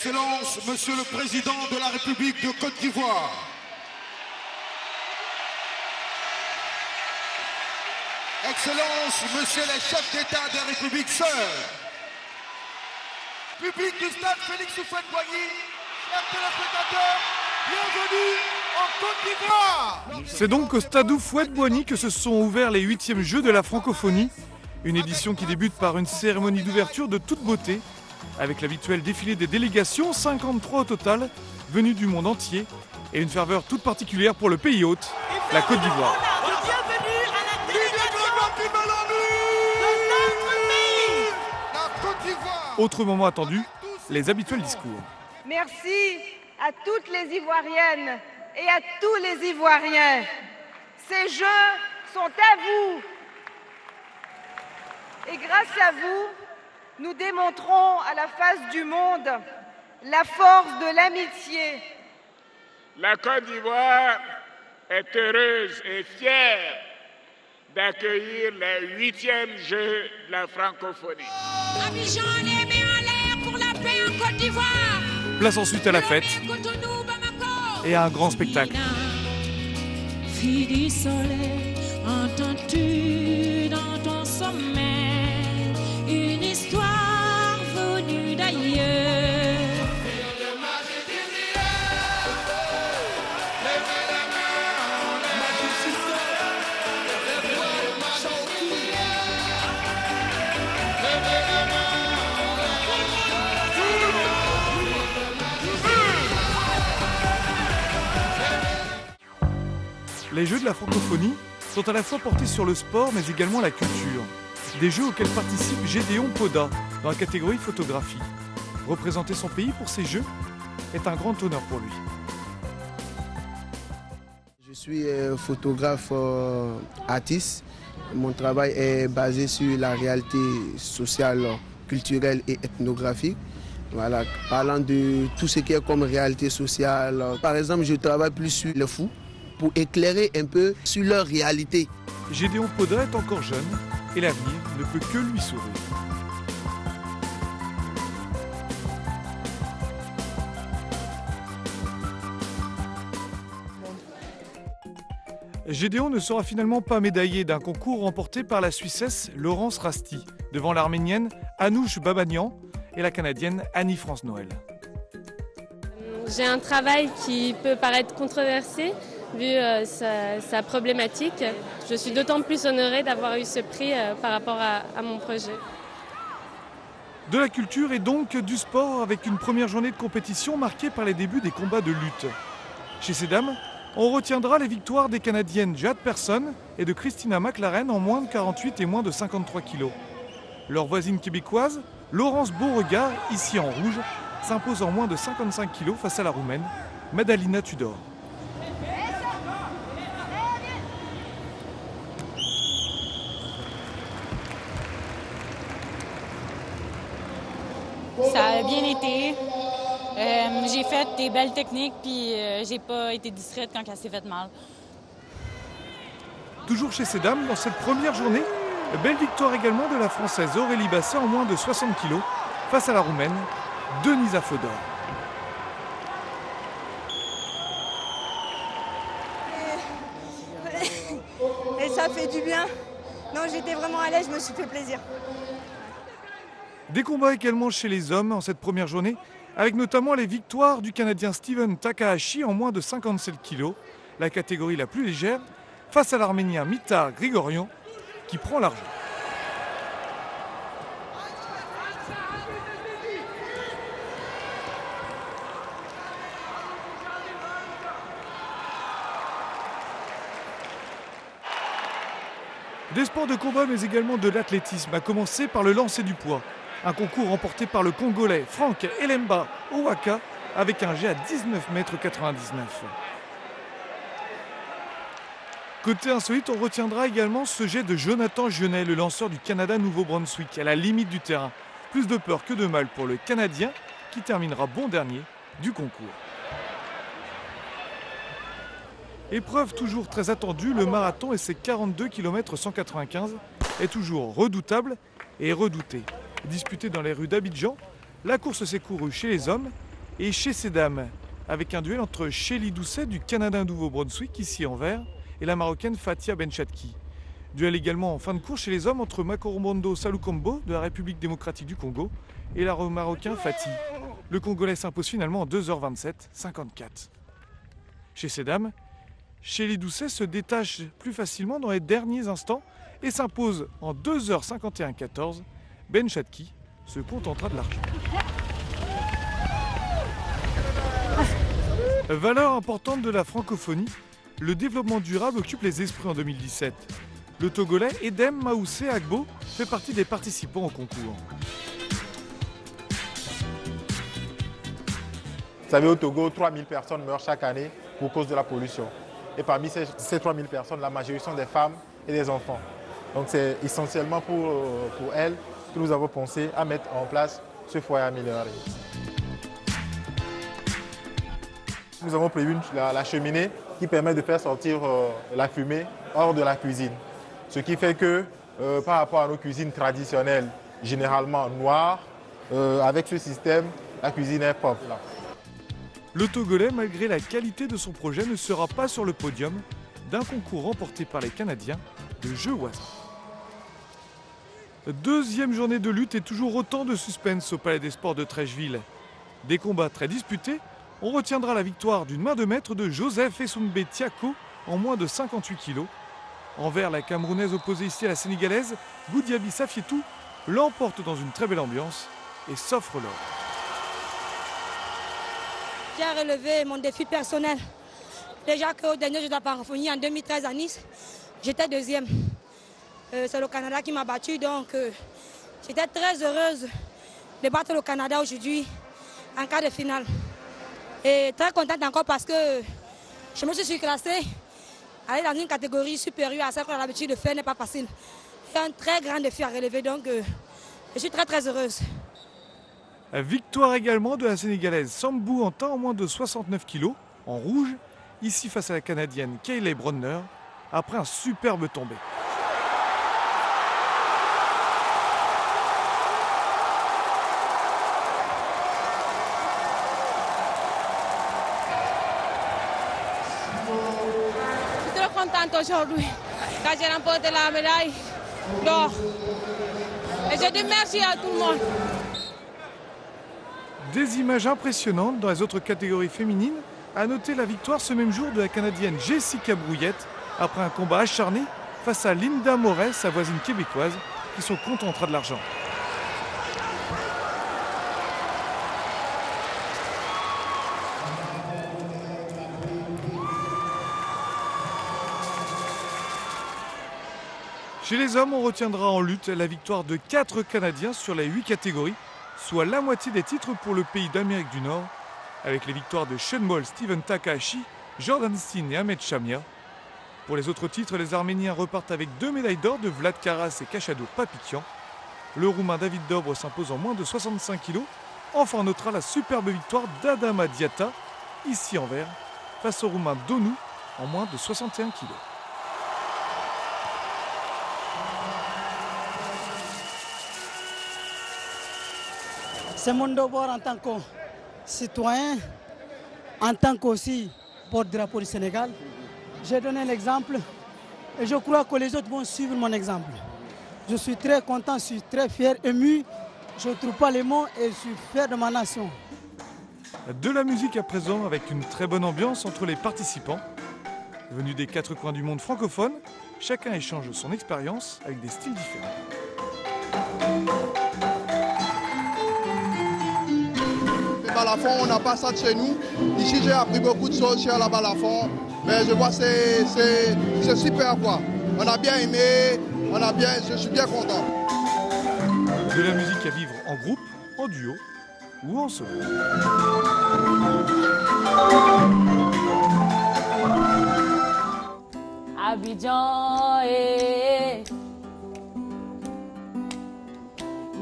Excellence, Monsieur le Président de la République de Côte d'Ivoire. Excellence, Monsieur le chef d'État des Républiques sœurs. Public du stade Félix Houphouët-Boigny, chers téléspectateurs, bienvenue en Côte d'Ivoire. C'est donc au stade Houphouët-Boigny que se sont ouverts les 8e Jeux de la francophonie. Une édition qui débute par une cérémonie d'ouverture de toute beauté, avec l'habituel défilé des délégations, 53 au total, venues du monde entier, et une ferveur toute particulière pour le pays hôte, la Côte d'Ivoire. Autre moment attendu, les habituels discours. Merci à toutes les Ivoiriennes et à tous les Ivoiriens. Ces Jeux sont à vous. Et grâce à vous, nous démontrons à la face du monde la force de l'amitié. La Côte d'Ivoire est heureuse et fière d'accueillir les 8e Jeux de la francophonie. Abidjan, les mains en l'air pour la paix en Côte d'Ivoire. Place ensuite à la fête et à un grand spectacle. Fille du soleil, entends-tu dans ton sommeil une histoire venue d'ailleurs? Les Jeux de la francophonie sont à la fois portés sur le sport mais également la culture. Des Jeux auxquels participe Gédéon Poda dans la catégorie photographie. Représenter son pays pour ces Jeux est un grand honneur pour lui. Je suis photographe artiste. Mon travail est basé sur la réalité sociale, culturelle et ethnographique. Voilà, parlant de tout ce qui est comme réalité sociale. Par exemple, je travaille plus sur les fous pour éclairer un peu sur leur réalité. Gédéon Poda est encore jeune et l'avenir ne peut que lui sourire. Gédéon ne sera finalement pas médaillé d'un concours remporté par la Suissesse Laurence Rasti, devant l'Arménienne Anouche Babanian et la Canadienne Annie-France Noël. J'ai un travail qui peut paraître controversé, vu sa problématique. Je suis d'autant plus honorée d'avoir eu ce prix par rapport à mon projet. De la culture et donc du sport avec une première journée de compétition marquée par les débuts des combats de lutte. Chez ces dames, on retiendra les victoires des Canadiennes Jade Persson et de Christina McLaren en moins de 48 et moins de 53 kilos. Leur voisine québécoise, Laurence Beauregard, ici en rouge, s'impose en moins de 55 kilos face à la Roumaine, Madalina Tudor. Ça a bien été. J'ai fait des belles techniques, puis j'ai pas été distraite quand elle s'est fait mal. Toujours chez ces dames, dans cette première journée, belle victoire également de la Française Aurélie Basset en moins de 60 kg face à la Roumaine, Denisa Fodor. Et ça fait du bien. Non, j'étais vraiment à l'aise, je me suis fait plaisir. Des combats également chez les hommes en cette première journée, avec notamment les victoires du Canadien Steven Takahashi en moins de 57 kg, la catégorie la plus légère, face à l'Arménien Mitar Grigorian, qui prend l'argent. Des sports de combat mais également de l'athlétisme, à commencer par le lancer du poids. Un concours remporté par le Congolais Frank Elemba Owaka avec un jet à 19,99 m. Côté insolite, on retiendra également ce jet de Jonathan Genet, le lanceur du Canada Nouveau-Brunswick, à la limite du terrain. Plus de peur que de mal pour le Canadien qui terminera bon dernier du concours. Épreuve toujours très attendue, le marathon et ses 42 km 195 est toujours redoutable et redouté. Disputée dans les rues d'Abidjan, la course s'est courue chez les hommes et Chez ces dames, avec un duel entre Shelly Doucet du Canada Nouveau-Brunswick, ici en vert, et la Marocaine Fatia Benchatki. Duel également en fin de course chez les hommes entre Makoromondo Salukombo de la République démocratique du Congo et le Marocain Fati. Le Congolais s'impose finalement en 2h27,54. Chez ces dames, Shelly Doucet se détache plus facilement dans les derniers instants et s'impose en 2h51,14. Benchatki se contentera de l'argent. Valeur importante de la francophonie, le développement durable occupe les esprits en 2017. Le Togolais Edem Maoussé Agbo fait partie des participants au concours. Vous savez, au Togo, 3000 personnes meurent chaque année pour cause de la pollution. Et parmi ces 3000 personnes, la majorité sont des femmes et des enfants. Donc c'est essentiellement pour elles que nous avons pensé à mettre en place ce foyer amélioré. Nous avons prévu la cheminée qui permet de faire sortir la fumée hors de la cuisine. Ce qui fait que par rapport à nos cuisines traditionnelles, généralement noires, avec ce système, la cuisine est propre. Le Togolais, malgré la qualité de son projet, ne sera pas sur le podium d'un concours remporté par les Canadiens de jeux au hasard. Deuxième journée de lutte et toujours autant de suspense au Palais des Sports de Trècheville. Des combats très disputés, on retiendra la victoire d'une main de maître de Joseph Essumbe Tiako en moins de 58 kg. Envers la Camerounaise opposée ici à la Sénégalaise, Goudiaby Safietou l'emporte dans une très belle ambiance et s'offre l'or. J'ai relevé mon défi personnel. Déjà qu'au dernier jeu de la francophonie en 2013 à Nice, j'étais deuxième. C'est le Canada qui m'a battu, donc j'étais très heureuse de battre le Canada aujourd'hui en quart de finale. Et très contente encore parce que je me suis surclassée. Aller dans une catégorie supérieure à celle qu'on a l'habitude de faire n'est pas facile. C'est un très grand défi à relever, donc je suis très heureuse. Victoire également de la Sénégalaise Sambou Anta en moins de 69 kg, en rouge, ici face à la Canadienne Kayley Bronner, après un superbe tombé. Je suis très contente aujourd'hui quand j'ai remporté la médaille d'or. Et je dis merci à tout le monde. Des images impressionnantes dans les autres catégories féminines. À noter la victoire ce même jour de la Canadienne Jessica Brouillette après un combat acharné face à Linda Moret, sa voisine québécoise, qui se contentera de l'argent. Chez les hommes, on retiendra en lutte la victoire de 4 Canadiens sur les 8 catégories, soit la moitié des titres pour le pays d'Amérique du Nord, avec les victoires de Sean Moll, Steven Takahashi, Jordan Steen et Ahmed Chamia. Pour les autres titres, les Arméniens repartent avec 2 médailles d'or de Vlad Karas et Kachado Papikian. Le Roumain David Dobre s'impose en moins de 65 kg. Enfin, on notera la superbe victoire d'Adama Diata, ici en vert, face au Roumain Donou en moins de 61 kg. C'est mon devoir en tant que citoyen, en tant qu'aussi porte-drapeau du Sénégal. J'ai donné l'exemple et je crois que les autres vont suivre mon exemple. Je suis très content, je suis très fier, ému. Je ne trouve pas les mots et je suis fier de ma nation. De la musique à présent avec une très bonne ambiance entre les participants. Venus des 4 coins du monde francophone, chacun échange son expérience avec des styles différents. Balafon, on n'a pas ça de chez nous. Ici, j'ai appris beaucoup de choses sur la balafon. Mais je vois que c'est super quoi. On a bien aimé, je suis bien content. De la musique à vivre en groupe, en duo ou en solo. Abidjan,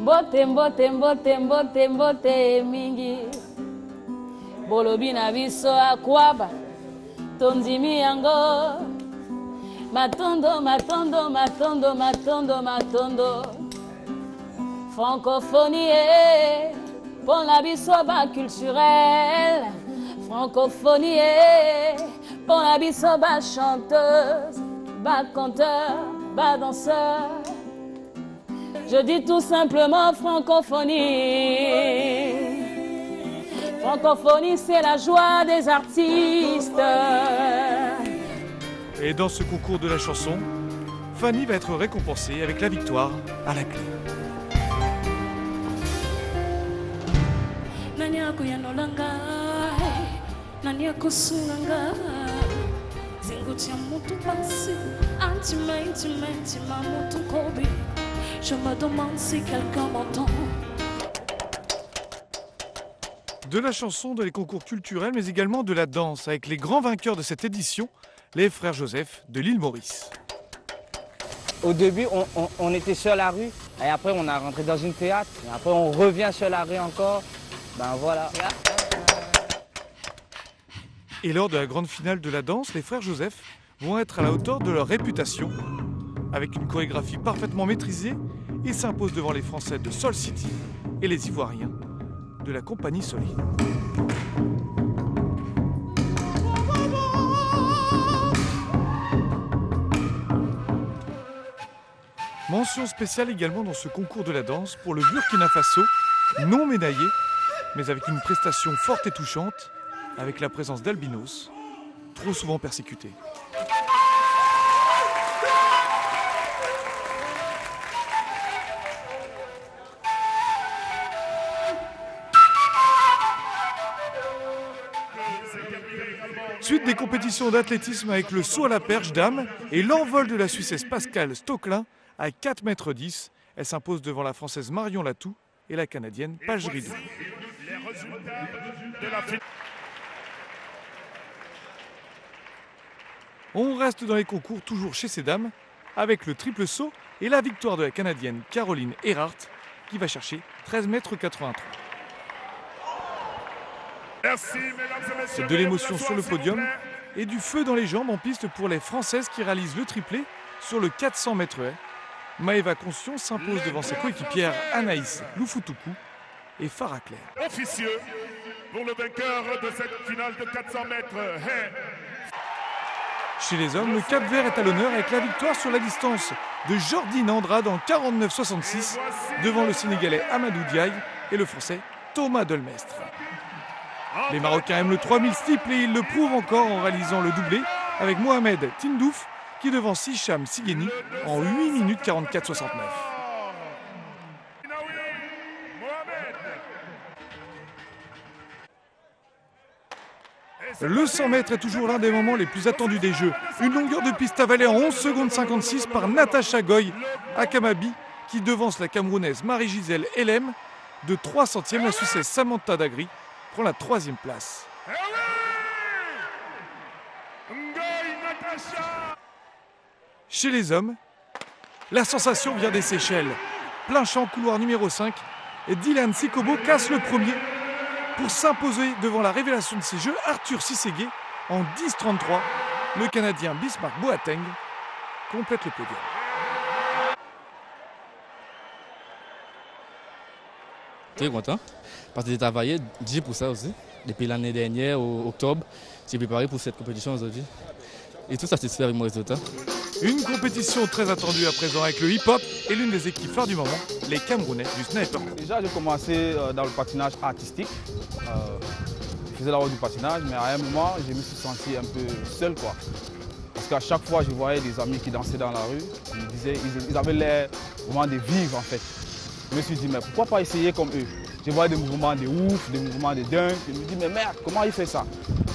Mbote, mbote, mbote, mbote, mbote mingi. Bolobi na biso akwaba. Tondimi yango. Matondo, matondo, matondo, matondo, matondo. Francophonie, Bon la bisoba culturelle, francophonie, bon la bisoba chanteuse, bas conteur, bas danseur. Je dis tout simplement francophonie. Francophonie, c'est la joie des artistes. Et dans ce concours de la chanson, Fanny va être récompensée avec la victoire à la clé. Je me demande si quelqu'un m'entend. De la chanson, de les concours culturels, mais également de la danse, avec les grands vainqueurs de cette édition, les frères Joseph de l'île Maurice. Au début, on était sur la rue, et après on a rentré dans une théâtre, et après on revient sur la rue encore. Ben voilà. Et lors de la grande finale de la danse, les frères Joseph vont être à la hauteur de leur réputation. Avec une chorégraphie parfaitement maîtrisée, ils s'imposent devant les Français de Soul City et les Ivoiriens de la compagnie Soleil. Mention spéciale également dans ce concours de la danse pour le Burkina Faso, non médaillé, mais avec une prestation forte et touchante, avec la présence d'albinos, trop souvent persécutés. Suite des compétitions d'athlétisme avec le saut à la perche dames et l'envol de la Suissesse Pascale Stocklin à 4,10 m. Elle s'impose devant la Française Marion Latou et la Canadienne Paige Ridou. On reste dans les concours toujours chez ces dames avec le triple saut et la victoire de la Canadienne Caroline Erhardt qui va chercher 13,83 m. Merci, mesdames et messieurs. De l'émotion sur le podium et du feu dans les jambes en piste pour les Françaises qui réalisent le triplé sur le 400 m haies. Maëva Conscion s'impose devant ses coéquipières Anaïs Loufoutoukou et Farah Claire. Officieux pour le vainqueur de cette finale de 400 m haies. Chez les hommes, le Cap-Vert est à l'honneur avec la victoire sur la distance de Jordine Andrade en 49,66 devant le Sénégalais Amadou Diaye et le Français Thomas Delmestre. Les Marocains aiment le 3000 steeple et ils le prouvent encore en réalisant le doublé avec Mohamed Tindouf qui devance Hicham Sigeni en 8 minutes 44,69. Le 100 mètres est toujours l'un des moments les plus attendus des Jeux. Une longueur de piste avalée en 11 secondes 56 par Natacha Goy Akamabi qui devance la Camerounaise Marie-Gisèle Elem de 3 centièmes. La Suissesse Samantha Dagri prend la 3e place. Chez les hommes, la sensation vient des Seychelles. Plein champ, couloir numéro 5. Et Dylan Sikobo casse le premier pour s'imposer devant la révélation de ces Jeux, Arthur Sisségué, en 10,33. Le Canadien Bismarck Boateng complète le podium. Très content, parce que j'ai travaillé dur pour ça aussi. Depuis l'année dernière, au octobre, j'ai préparé pour cette compétition aujourd'hui. Et tout satisfait avec mon résultat. Une compétition très attendue à présent avec le hip-hop et l'une des équipes phares du moment, les Camerounais du Sniper. Déjà, j'ai commencé dans le patinage artistique. Je faisais d'abord du patinage, mais à un moment, je me suis senti un peu seul, quoi. Parce qu'à chaque fois, je voyais des amis qui dansaient dans la rue. Ils avaient l'air vraiment de vivre, en fait. Je me suis dit, mais pourquoi pas essayer comme eux? Je voyais des mouvements de ouf, des mouvements de dingue. Je me dis, mais merde, comment il fait ça?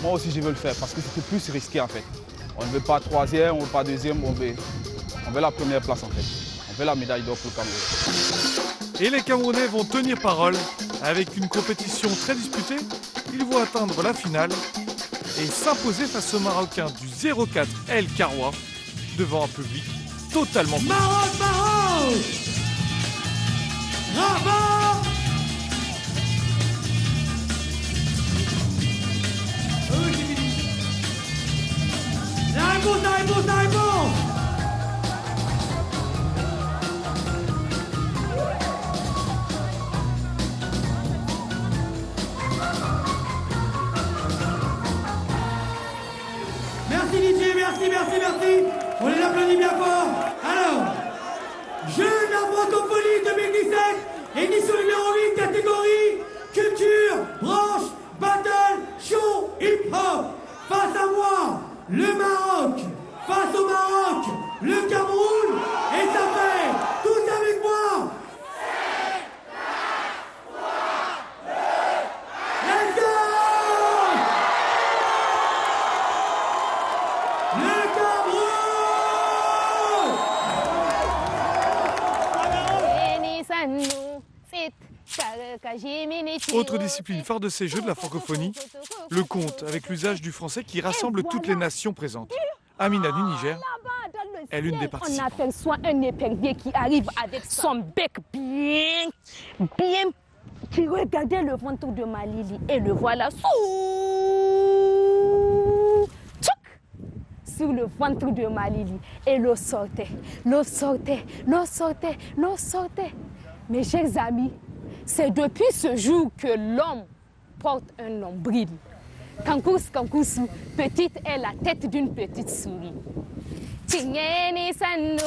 Moi aussi, je veux le faire parce que c'était plus risqué, en fait. On ne veut pas 3e, on ne veut pas 2e, on veut la première place, en fait. On veut la médaille d'or pour le Cameroun. Et les Camerounais vont tenir parole. Avec une compétition très disputée, ils vont atteindre la finale et s'imposer face aux Marocains du 04 El Karoua devant un public totalement... Maroc, Maroc! Bravo! Oui, c'est fini. La réponse, la réponse, la réponse! merci. On les applaudit bien fort. Alors, Jeux de la francophonie 2017, édition numéro 8, catégorie culture, branche, battle, show, hip-hop. Face à moi, le Maroc. Face au Maroc, le Cameroun. Et ça fait, tous avec moi. Let's go! Autre discipline phare de ces Jeux de la francophonie, le conte, avec l'usage du français qui rassemble toutes les nations présentes. Amina du Niger est l'une des participantes. On aperçoit un épervier qui arrive avec son bec bien, qui regardait le ventre de Malili et le voilà sur le ventre de Malili et l'eau sortait. Mes chers amis, c'est depuis ce jour que l'homme porte un nombril. Kankoussou, petite est la tête d'une petite souris. Tingeni sanu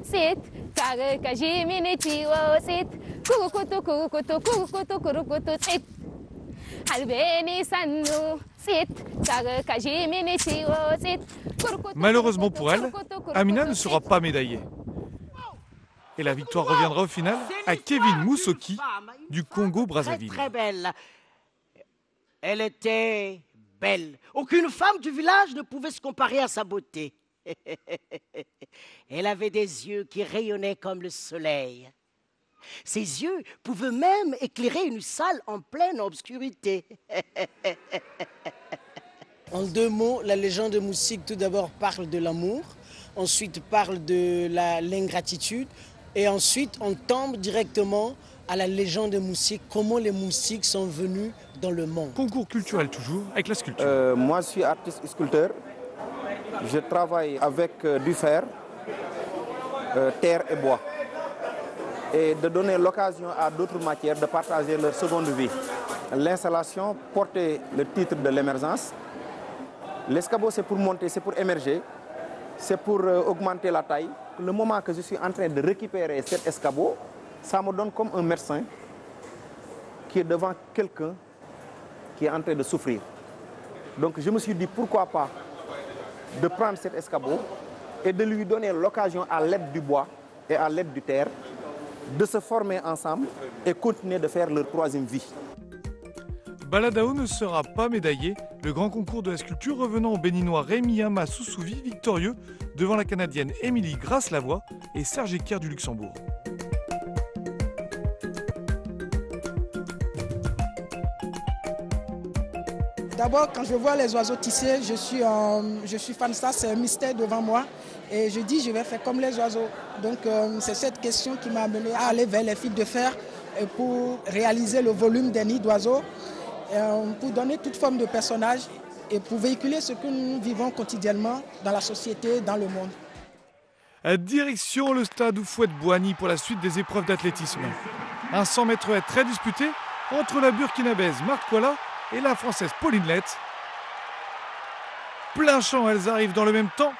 sit karakajimini tiwo sit kurukutu sit albeni sanu sit karakajimini tiwo sit. Malheureusement pour elle, Amina ne sera pas médaillée. Et la victoire reviendra au final à Kevin Moussoki du Congo-Brazzaville. Très belle. Elle était belle. Aucune femme du village ne pouvait se comparer à sa beauté. Elle avait des yeux qui rayonnaient comme le soleil. Ses yeux pouvaient même éclairer une salle en pleine obscurité. En deux mots, la légende de Moussik tout d'abord parle de l'amour, ensuite parle de l'ingratitude, et ensuite on tombe directement à la légende de Moussik, comment les Moussiks sont venus dans le monde. Concours culturel toujours, avec la sculpture. Moi je suis artiste sculpteur, je travaille avec du fer, terre et bois. Et de donner l'occasion à d'autres matières de partager leur seconde vie. L'installation portait le titre de l'émergence. L'escabeau c'est pour monter, c'est pour émerger, c'est pour augmenter la taille. Le moment que je suis en train de récupérer cet escabeau, ça me donne comme un médecin qui est devant quelqu'un qui est en train de souffrir. Donc je me suis dit pourquoi pas de prendre cet escabeau et de lui donner l'occasion à l'aide du bois et à l'aide du terre de se former ensemble et continuer de faire leur troisième vie. Baladao ne sera pas médaillé, le grand concours de la sculpture revenant au béninois Rémi-Ama Soussouvi victorieux devant la Canadienne Émilie Grasse-Lavoie et Serge Ecker du Luxembourg. D'abord, quand je vois les oiseaux tissés, je suis fan de ça, c'est un mystère devant moi. Et je dis, je vais faire comme les oiseaux. Donc, c'est cette question qui m'a amené à aller vers les fils de fer pour réaliser le volume des nids d'oiseaux, pour donner toute forme de personnage et pour véhiculer ce que nous vivons quotidiennement dans la société, dans le monde. Direction le stade Houphouët-Boigny pour la suite des épreuves d'athlétisme. Un 100 mètres haies très disputé entre la burkinabaise Marc Koala et la française Pauline Lett. Plein champ, elles arrivent dans le même temps.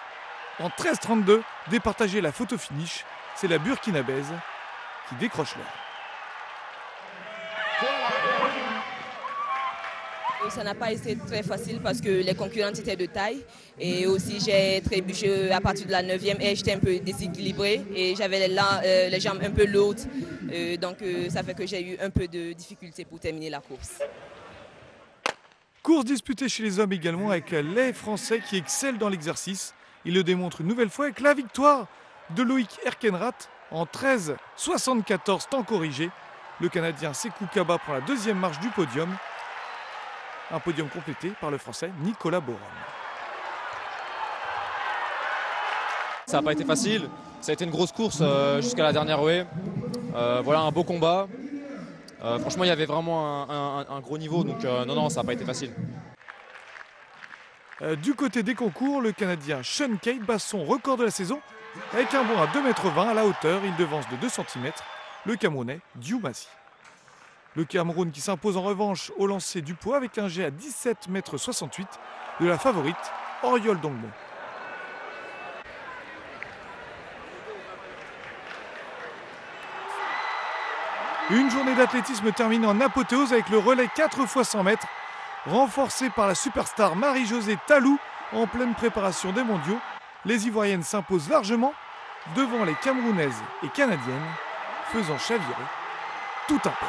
En 13h32, départager la photo finish, c'est la burkinabaise qui décroche l'or. Ça n'a pas été très facile parce que les concurrentes étaient de taille et aussi j'ai trébuché à partir de la 9e et j'étais un peu déséquilibrée et j'avais les jambes un peu lourdes, donc ça fait que j'ai eu un peu de difficulté pour terminer la course. Course disputée chez les hommes également avec les Français qui excellent dans l'exercice. Ils le démontrent une nouvelle fois avec la victoire de Loïc Herkenrath en 13,74 temps corrigé. Le Canadien Sekou Kaba prend la deuxième marche du podium. Un podium complété par le Français Nicolas Boron. Ça n'a pas été facile, ça a été une grosse course jusqu'à la dernière haie. Voilà un beau combat. Franchement, il y avait vraiment un gros niveau, donc non, ça n'a pas été facile. Du côté des concours, le Canadien Sean Cade bat son record de la saison avec un bond à 2,20 m à la hauteur. Il devance de 2 cm le Camerounais Dioumasi. Le Cameroun qui s'impose en revanche au lancer du poids avec un jet à 17,68 m de la favorite Oriol Dongmo. Une journée d'athlétisme terminée en apothéose avec le relais 4 x 100 mètres, renforcé par la superstar Marie-Josée Talou en pleine préparation des mondiaux. Les Ivoiriennes s'imposent largement devant les Camerounaises et Canadiennes, faisant chavirer tout un peuple.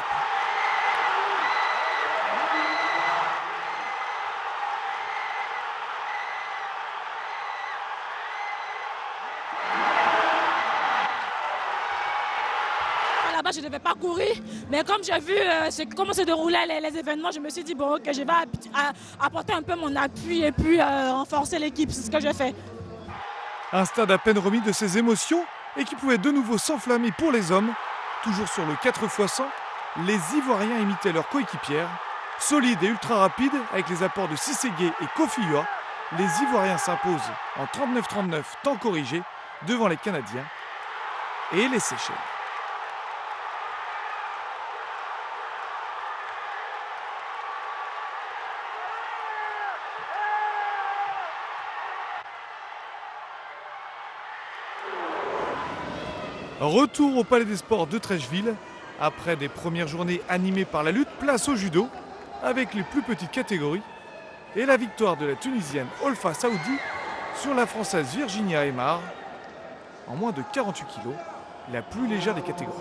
Là-bas, je ne devais pas courir, mais comme j'ai vu comment se déroulaient les événements, je me suis dit, bon, ok, je vais apporter un peu mon appui et puis renforcer l'équipe, c'est ce que j'ai fait. Un stade à peine remis de ses émotions et qui pouvait de nouveau s'enflammer pour les hommes. Toujours sur le 4 x 100, les Ivoiriens imitaient leurs coéquipières. Solides et ultra rapides, avec les apports de Sisségué et Kofi-Ua, les Ivoiriens s'imposent en 39-39 temps corrigé devant les Canadiens et les Seychelles. Retour au Palais des Sports de Treichville. Après des premières journées animées par la lutte, place au judo avec les plus petites catégories et la victoire de la Tunisienne Olfa Saoudi sur la Française Virginia Aymar en moins de 48 kg, la plus légère des catégories.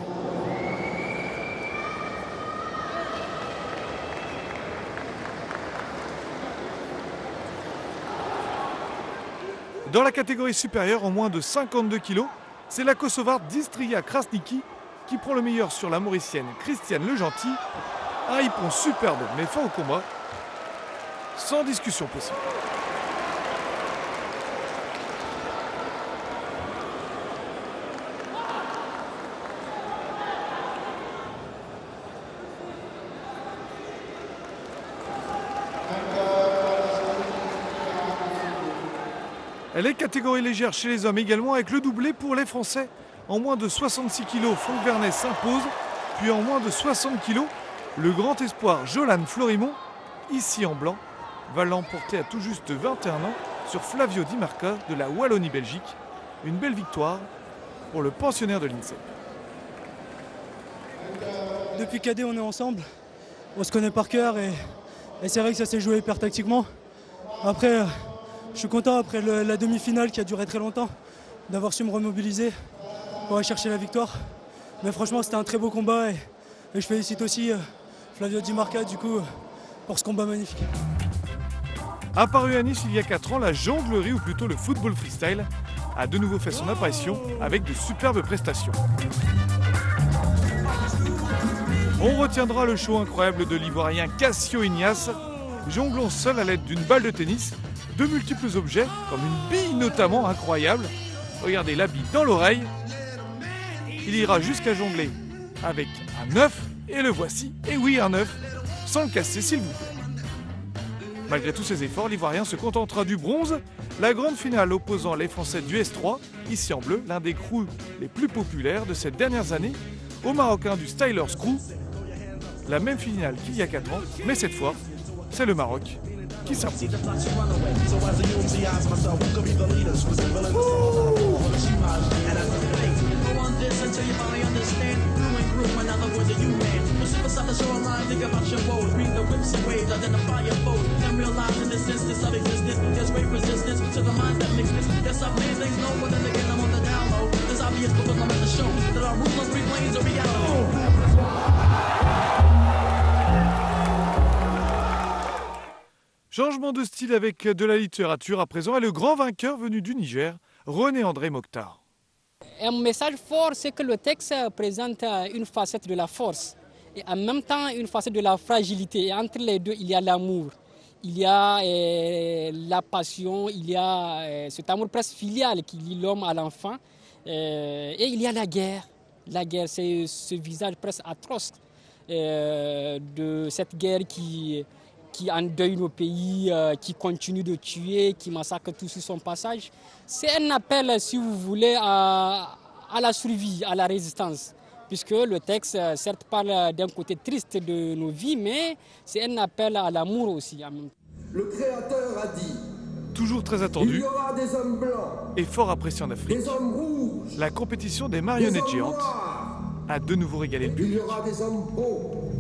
Dans la catégorie supérieure, en moins de 52 kg, c'est la Kosovarde Distria Krasniki qui prend le meilleur sur la Mauricienne Christiane Legentil. Un hippon superbe mais fin au combat, sans discussion possible. Les catégories légères chez les hommes également, avec le doublé pour les Français. En moins de 66 kg, Franck Vernet s'impose. Puis en moins de 60 kg, le grand espoir Jolan Florimond, ici en blanc, va l'emporter à tout juste 21 ans sur Flavio Di Marca de la Wallonie-Belgique. Une belle victoire pour le pensionnaire de l'INSEP. Depuis cadet, on est ensemble. On se connaît par cœur et c'est vrai que ça s'est joué hyper tactiquement. Après, je suis content après la demi-finale qui a duré très longtemps d'avoir su me remobiliser pour aller chercher la victoire. Mais franchement, c'était un très beau combat et je félicite aussi Flavio Di Marca du coup pour ce combat magnifique. Apparu à Nice il y a 4 ans, la jonglerie ou plutôt le football freestyle a de nouveau fait son apparition avec de superbes prestations. On retiendra le show incroyable de l'Ivoirien Cassio Ignace, jonglant seul à l'aide d'une balle de tennis, de multiples objets, comme une bille notamment incroyable. Regardez la bille dans l'oreille. Il ira jusqu'à jongler avec un œuf, et le voici, et oui un œuf, sans le casser s'il vous plaît. Malgré tous ses efforts, l'Ivoirien se contentera du bronze. La grande finale opposant les Français du S3, ici en bleu, l'un des crews les plus populaires de ces dernières années, aux Marocains du Stylers Crew. La même finale qu'il y a 4 ans, mais cette fois, c'est le Maroc qui s'impose. Changement de style avec de la littérature à présent et le grand vainqueur venu du Niger, René-André Mokhtar. Un message fort, c'est que le texte présente une facette de la force et en même temps une facette de la fragilité. Et entre les deux, il y a l'amour, il y a la passion, il y a cet amour presque filial qui lie l'homme à l'enfant. Et il y a la guerre. La guerre, c'est ce visage presque atroce de cette guerre qui endeuille nos pays, qui continue de tuer, qui massacre tout sur son passage. C'est un appel, si vous voulez, à la survie, à la résistance. Puisque le texte, certes, parle d'un côté triste de nos vies, mais c'est un appel à l'amour aussi. Le Créateur a dit, toujours très attendu il y aura des hommes blancs, et fort apprécié en Afrique, des hommes rouges, la compétition des marionnettes géantes, a de nouveau régalé le public. Il y aura des hommes beaux,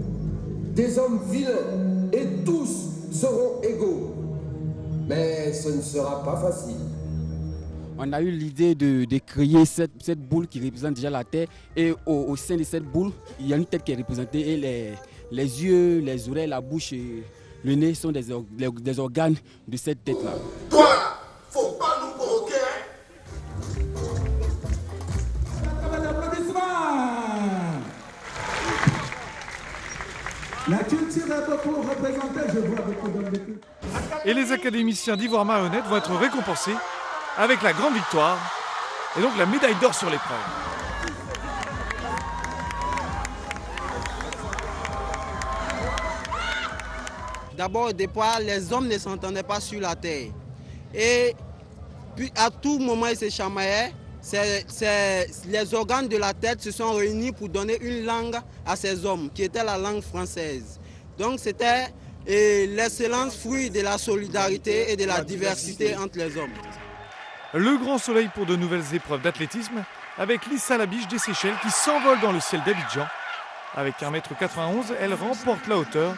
des hommes vilains, et tous seront égaux. Mais ce ne sera pas facile. On a eu l'idée de créer cette boule qui représente déjà la Terre. Et au sein de cette boule, il y a une tête qui est représentée. Et les yeux, les oreilles, la bouche et le nez sont des organes de cette tête-là. Toi, faut pas nous provoquer. La culture est beaucoup représentée, je vois beaucoup d'hommes de culture. Et les académiciens d'Ivoire Marionnette vont être récompensés avec la grande victoire et donc la médaille d'or sur l'épreuve. D'abord, au départ, les hommes ne s'entendaient pas sur la terre. Et puis, à tout moment, ils se chamaillaient. Les organes de la tête se sont réunis pour donner une langue à ces hommes, qui était la langue française. Donc, c'était l'excellence fruit de la solidarité et de la diversité entre les hommes. Le grand soleil pour de nouvelles épreuves d'athlétisme avec Lissa Labiche des Seychelles qui s'envole dans le ciel d'Abidjan. Avec 1,91 m, elle remporte la hauteur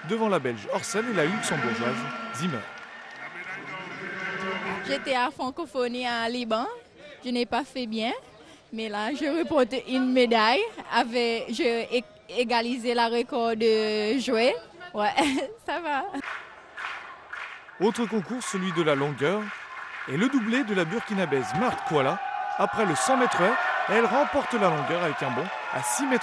devant la Belge Orcel et la luxembourgeoise Zimmer. J'étais à Francophonie en Liban. Je n'ai pas fait bien, mais là, je remporte une médaille. J'ai égalisé la record de jouer. Ouais, ça va. Autre concours, celui de la longueur. Et le doublé de la burkinabèse Marthe Kouala. Après le 100 m haies, elle remporte la longueur avec un bond à 6,52 m.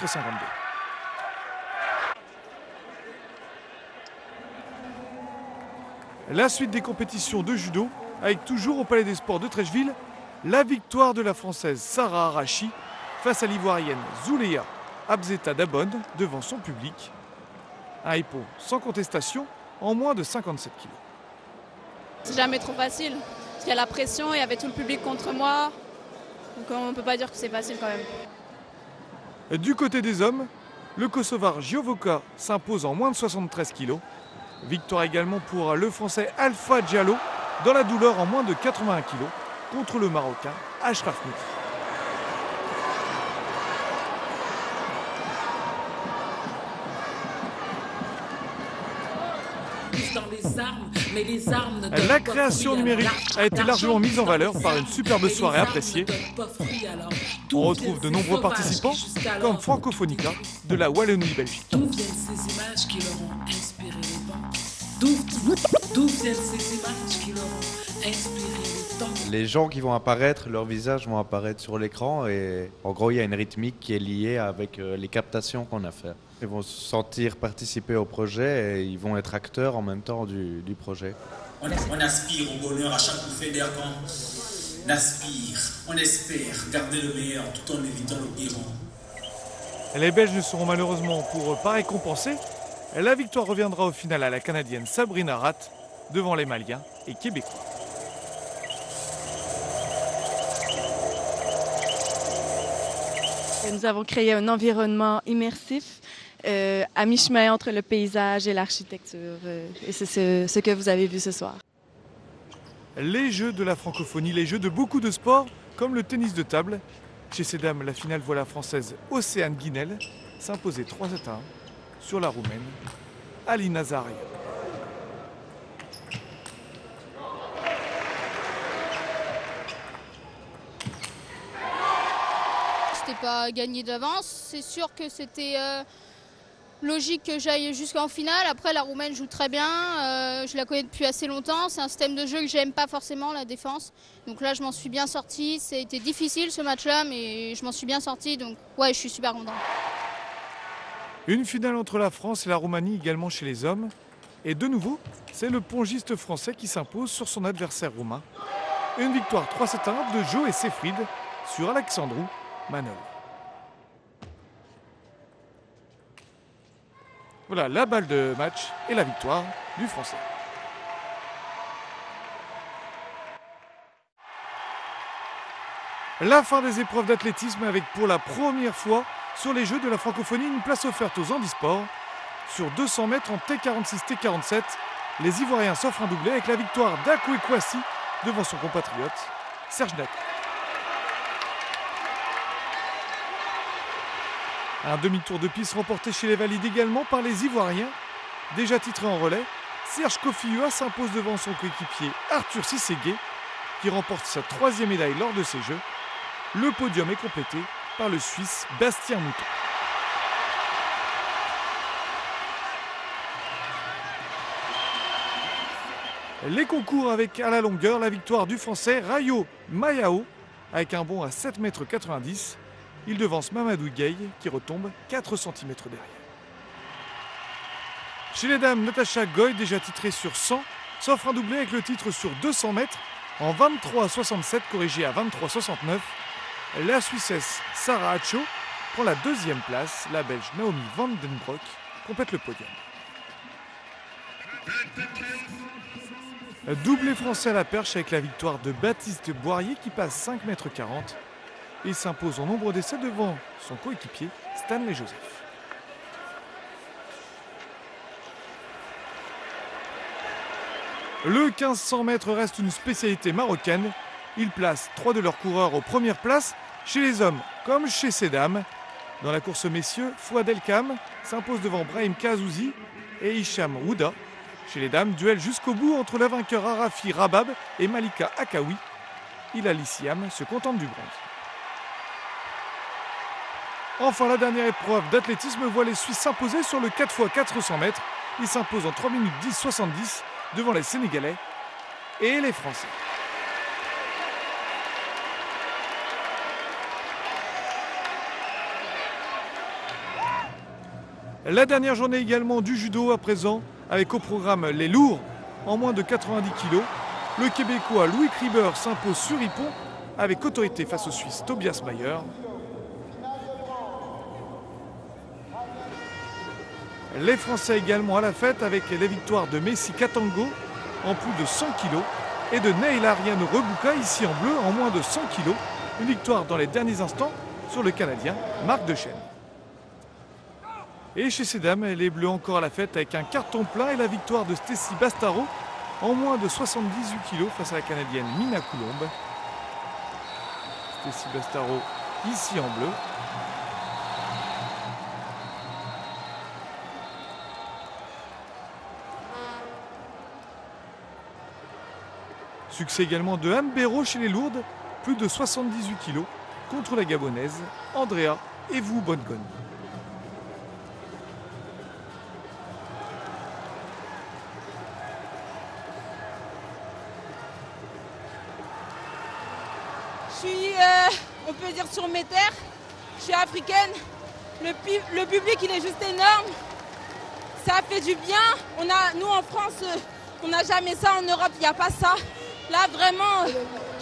La suite des compétitions de judo, avec toujours au Palais des Sports de Trècheville, la victoire de la Française Sarah Arachi face à l'Ivoirienne Zouléa Abzeta Dabonne devant son public. Un hippo sans contestation en moins de 57 kg. C'est jamais trop facile. Il y a la pression, il y avait tout le public contre moi. Donc on ne peut pas dire que c'est facile quand même. Du côté des hommes, le Kosovar Giovoka s'impose en moins de 73 kg. Victoire également pour le Français Alpha Diallo dans la douleur en moins de 81 kg contre le Marocain Ashraf Mitri. La création numérique a été largement mise en valeur par une superbe soirée appréciée. On retrouve de nombreux participants comme Francophonica de la Wallonie-Belgique. D'où viennent ces images qui leur ont inspiré le vent? D'où viennent ces images qui leur ont inspiré le temps? Les gens qui vont apparaître, leurs visages vont apparaître sur l'écran et en gros il y a une rythmique qui est liée avec les captations qu'on a fait. Ils vont se sentir participer au projet et ils vont être acteurs en même temps du projet. On aspire au bonheur à chaque bouffée d'air quand on aspire, on espère garder le meilleur tout en évitant le pire. Les Belges ne seront malheureusement pas récompensés. La victoire reviendra au final à la Canadienne Sabrina Rath devant les Maliens et Québécois. Nous avons créé un environnement immersif à mi-chemin entre le paysage et l'architecture. Et c'est ce que vous avez vu ce soir. Les Jeux de la francophonie, les Jeux de beaucoup de sports, comme le tennis de table. Chez ces dames, la finale voit la Française Océane Guinel s'imposer 3-1 sur la Roumaine Alina Zaharia. C'était pas gagné d'avance. C'est sûr que c'était logique que j'aille jusqu'en finale. Après, la Roumaine joue très bien. Je la connais depuis assez longtemps. C'est un système de jeu que j'aime pas forcément, la défense. Donc là, je m'en suis bien sortie. C'était difficile ce match-là, mais je m'en suis bien sortie. Donc ouais, je suis super contente. Une finale entre la France et la Roumanie également chez les hommes. Et de nouveau, c'est le pongiste français qui s'impose sur son adversaire roumain. Une victoire 3-7-1 de Joe et Seyfried sur Alexandru Manol. Voilà la balle de match et la victoire du Français. La fin des épreuves d'athlétisme avec pour la première fois sur les Jeux de la francophonie une place offerte aux handisports. Sur 200 mètres en T46-T47, les Ivoiriens s'offrent un doublé avec la victoire d'Akwe Kwasi devant son compatriote Serge Nat. Un demi-tour de piste remporté chez les Valides également par les Ivoiriens. Déjà titré en relais, Serge Koffiua s'impose devant son coéquipier Arthur Sisségué, qui remporte sa 3e médaille lors de ces Jeux. Le podium est complété par le Suisse Bastien Mouton. Les concours avec à la longueur la victoire du Français Rayo Mayao avec un bond à 7,90 m. Il devance Mamadou Gueye qui retombe 4 cm derrière. Chez les dames, Natacha Goy, déjà titrée sur 100, s'offre un doublé avec le titre sur 200 mètres en 23,67 corrigé à 23,69. La Suissesse Sarah Hacho prend la 2e place. La Belge Naomi van den Broek complète le podium. Doublé français à la perche avec la victoire de Baptiste Boirier qui passe 5,40 m et s'impose en nombre d'essais devant son coéquipier Stanley Joseph. Le 1500 mètres reste une spécialité marocaine. Ils placent 3 de leurs coureurs aux premières places chez les hommes comme chez ces dames. Dans la course messieurs, Fouad Elkam s'impose devant Brahim Kazouzi et Hicham Houda. Chez les dames, duel jusqu'au bout entre la vainqueur Arafi Rabab et Malika Akawi. Hilali Siam se contente du bronze. Enfin, la dernière épreuve d'athlétisme voit les Suisses s'imposer sur le 4x400 mètres. Ils s'imposent en 3 minutes 10,70 devant les Sénégalais et les Français. La dernière journée également du judo à présent, avec au programme les lourds en moins de 90 kg. Le Québécois Louis Kriber s'impose sur Ippon avec autorité face au Suisse Tobias Mayer. Les Français également à la fête avec les victoires de Messi Katango en plus de 100 kg et de Neil Ariane Rebuka ici en bleu en moins de 100 kg. Une victoire dans les derniers instants sur le Canadien Marc Dechaine. Et chez ces dames, les Bleus encore à la fête avec un carton plein et la victoire de Stécie Bastaro en moins de 78 kg face à la Canadienne Mina Coulombe. Stécie Bastaro ici en bleu. Succès également de Anne Béraud chez les lourdes, plus de 78 kg contre la Gabonaise Andrea Evou Bongon. Je suis, on peut dire, sur mes terres. Je suis africaine. Le public, il est juste énorme. Ça fait du bien. Nous, en France, on n'a jamais ça. En Europe, il n'y a pas ça. Là, vraiment,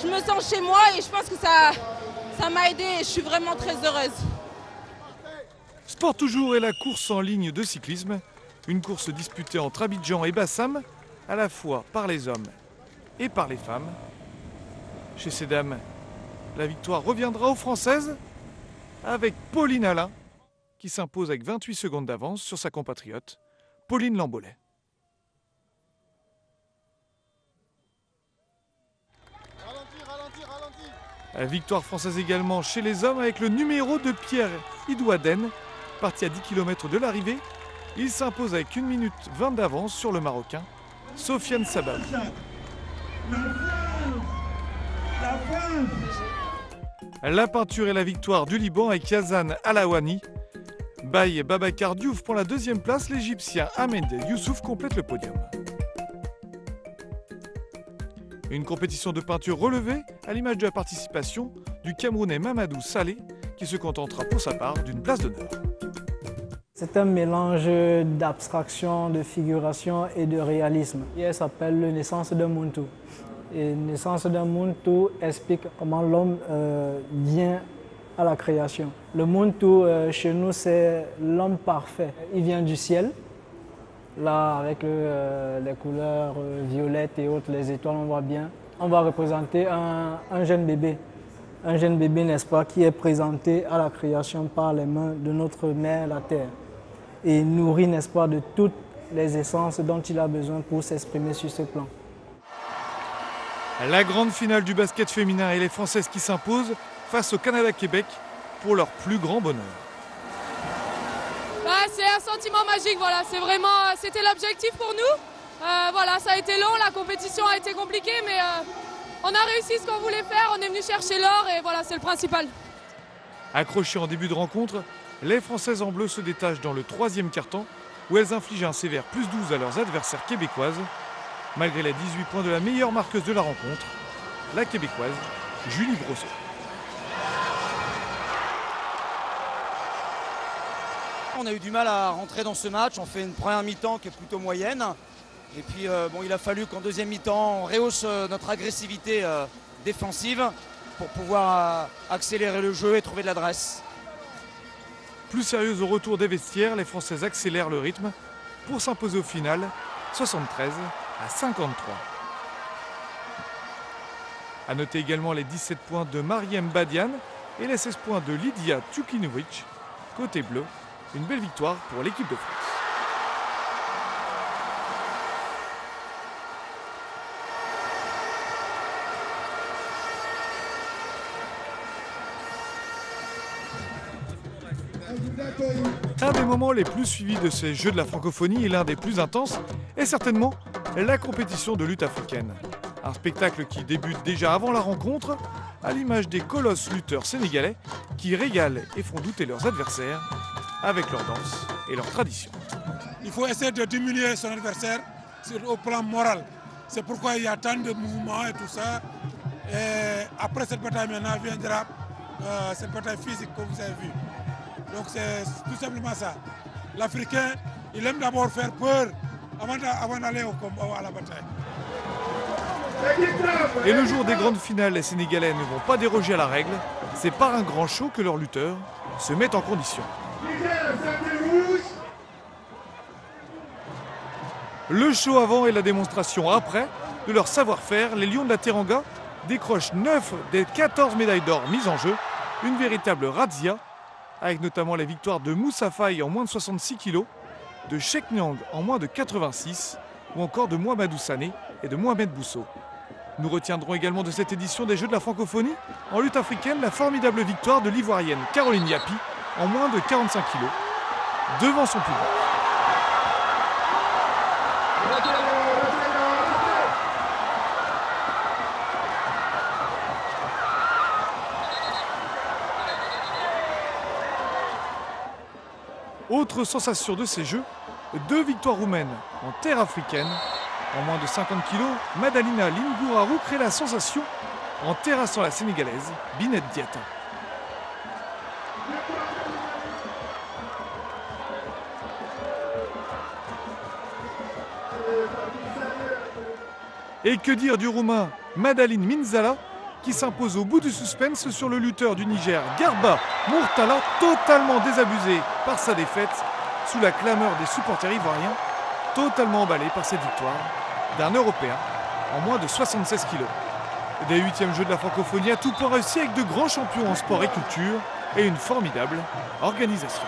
je me sens chez moi et je pense que ça m'a aidée et je suis vraiment très heureuse. Sport toujours et la course en ligne de cyclisme. Une course disputée entre Abidjan et Bassam, à la fois par les hommes et par les femmes. Chez ces dames, la victoire reviendra aux Françaises avec Pauline Alain qui s'impose avec 28 secondes d'avance sur sa compatriote Pauline Lambolet. Victoire française également chez les hommes avec le numéro de Pierre Idouaden, parti à 10 km de l'arrivée. Il s'impose avec 1 minute 20 d'avance sur le Marocain Sofiane Sabab. La peinture et la victoire du Liban avec Yazan Alawani. Baye Babacar Diouf pour la 2e place. L'Égyptien Ahmed Youssouf complète le podium. Une compétition de peinture relevée à l'image de la participation du Camerounais Mamadou Saleh qui se contentera pour sa part d'une place d'honneur. C'est un mélange d'abstraction, de figuration et de réalisme. Elle s'appelle « Naissance d'un Muntu ». Et Naissance d'un Muntu explique comment l'homme vient à la création. Le Muntu, chez nous, c'est l'homme parfait. Il vient du ciel. Là, avec les couleurs violettes et autres, les étoiles, on voit bien. On va représenter un jeune bébé. Un jeune bébé, n'est-ce pas, qui est présenté à la création par les mains de notre mère, la terre. Et nourri, n'est-ce pas, de toutes les essences dont il a besoin pour s'exprimer sur ce plan. La grande finale du basket féminin et les Françaises qui s'imposent face au Canada-Québec pour leur plus grand bonheur. C'est un sentiment magique, voilà. C'était l'objectif pour nous. Voilà, ça a été long, la compétition a été compliquée, mais on a réussi ce qu'on voulait faire. On est venu chercher l'or et voilà, c'est le principal. Accrochées en début de rencontre, les Françaises en bleu se détachent dans le 3e quart-temps où elles infligent un sévère +12 à leurs adversaires québécoises. Malgré les 18 points de la meilleure marqueuse de la rencontre, la québécoise Julie Brosseau. On a eu du mal à rentrer dans ce match. On fait une première mi-temps qui est plutôt moyenne. Et puis il a fallu qu'en deuxième mi-temps, on rehausse notre agressivité défensive pour pouvoir accélérer le jeu et trouver de l'adresse. Plus sérieuse au retour des vestiaires, les Françaises accélèrent le rythme pour s'imposer au final 73 à 53. A noter également les 17 points de Mariem Badian et les 16 points de Lydia Tukinovic. Côté bleu, une belle victoire pour l'équipe de France. Un des moments les plus suivis de ces Jeux de la francophonie et l'un des plus intenses est certainement la compétition de lutte africaine. Un spectacle qui débute déjà avant la rencontre, à l'image des colosses lutteurs sénégalais qui régalent et font douter leurs adversaires avec leur danse et leur tradition. Il faut essayer de diminuer son adversaire au plan moral. C'est pourquoi il y a tant de mouvements et tout ça. Et après cette bataille maintenant viendra cette bataille physique que vous avez vue. Donc c'est tout simplement ça. L'Africain, il aime d'abord faire peur avant d'aller à la bataille. Et le jour des grandes finales, les Sénégalais ne vont pas déroger à la règle. C'est par un grand show que leurs lutteurs se mettent en condition. Le show avant et la démonstration après de leur savoir-faire, les Lions de la Teranga décrochent 9 des 14 médailles d'or mises en jeu. Une véritable razzia, avec notamment les victoires de Moussa Faye en moins de 66 kg, de Cheikh Nyang en moins de 86, ou encore de Mohamedou Sané et de Mohamed Bousso. Nous retiendrons également de cette édition des Jeux de la francophonie, en lutte africaine, la formidable victoire de l'Ivoirienne Caroline Yapi en moins de 45 kg, devant son public. Autre sensation de ces Jeux, 2 victoires roumaines en terre africaine. En moins de 50 kg, Madalina Lingourarou crée la sensation en terrassant la Sénégalaise Binet Diatta. Et que dire du Roumain Madaline Minzala qui s'impose au bout du suspense sur le lutteur du Niger Garba Mourtala, totalement désabusé par sa défaite sous la clameur des supporters ivoiriens, totalement emballé par cette victoire d'un Européen en moins de 76 kg. Des 8e Jeux de la francophonie à tout point réussi avec de grands champions en sport et culture et une formidable organisation.